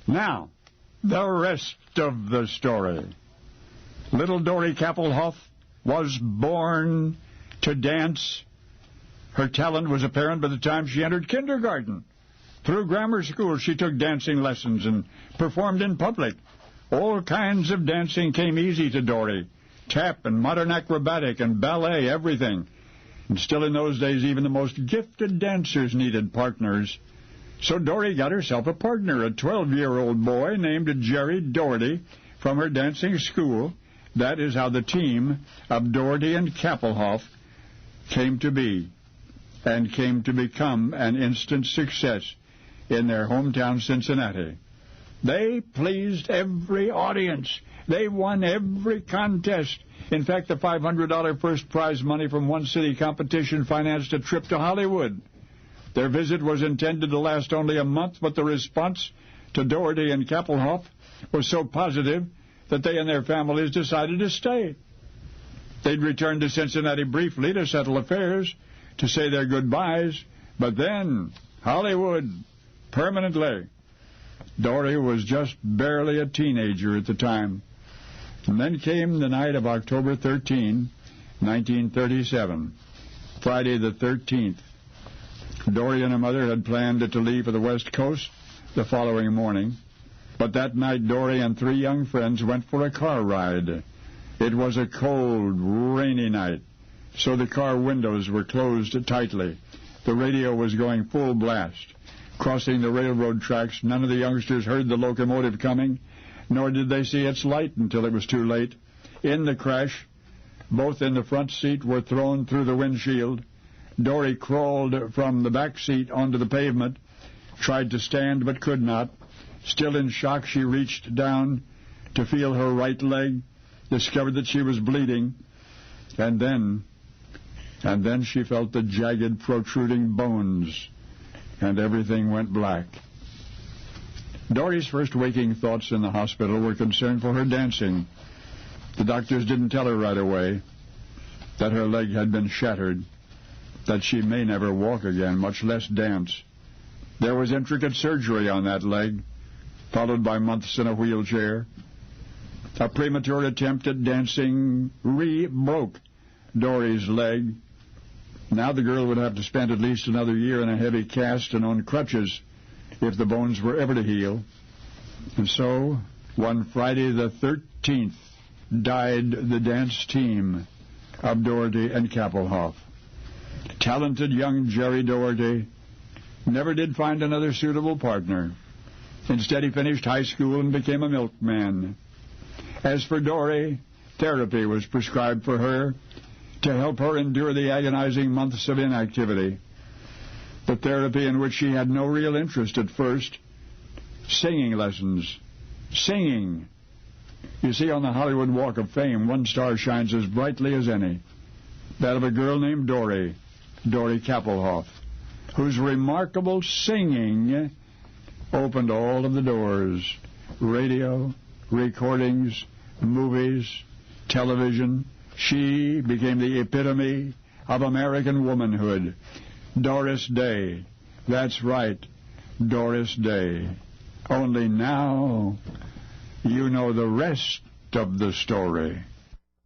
Now, the rest of the story. Little Dory Kappelhoff was born to dance. Her talent was apparent by the time she entered kindergarten. Through grammar school, she took dancing lessons and performed in public. All kinds of dancing came easy to Dory. Tap and modern acrobatic and ballet, everything. And still in those days, even the most gifted dancers needed partners. So Dory got herself a partner, a 12-year-old boy named Jerry Doherty from her dancing school. That is how the team of Doherty and Kappelhoff came to be and came to become an instant success in their hometown Cincinnati. They pleased every audience. They won every contest. In fact, the $500 first prize money from one city competition financed a trip to Hollywood. Their visit was intended to last only a month, but the response to Doherty and Kappelhoff was so positive that they and their families decided to stay. They'd return to Cincinnati briefly to settle affairs, to say their goodbyes, but then Hollywood, permanently. Dory was just barely a teenager at the time. And then came the night of October 13, 1937, Friday the 13th. Dory and her mother had planned to leave for the West Coast the following morning, but that night Dory and three young friends went for a car ride. It was a cold, rainy night, so the car windows were closed tightly. The radio was going full blast. Crossing the railroad tracks, none of the youngsters heard the locomotive coming, nor did they see its light until it was too late. In the crash, both in the front seat were thrown through the windshield. Dory crawled from the back seat onto the pavement, tried to stand but could not. Still in shock, she reached down to feel her right leg, discovered that she was bleeding, and then she felt the jagged, protruding bones, and everything went black. Dory's first waking thoughts in the hospital were concern for her dancing. The doctors didn't tell her right away that her leg had been shattered, that she may never walk again, much less dance. There was intricate surgery on that leg, followed by months in a wheelchair. A premature attempt at dancing broke Dory's leg. Now the girl would have to spend at least another year in a heavy cast and on crutches if the bones were ever to heal. And so, one Friday the 13th, died the dance team of Doherty and Kappelhoff. Talented young Jerry Doherty never did find another suitable partner. Instead, he finished high school and became a milkman. As for Dory, therapy was prescribed for her to help her endure the agonizing months of inactivity. The therapy in which she had no real interest at first, singing lessons. Singing. You see, on the Hollywood Walk of Fame, one star shines as brightly as any. That of a girl named Dory Kappelhoff, whose remarkable singing opened all of the doors. Radio, recordings, movies, television. She became the epitome of American womanhood. Doris Day. That's right, Doris Day. Only now you know the rest of the story.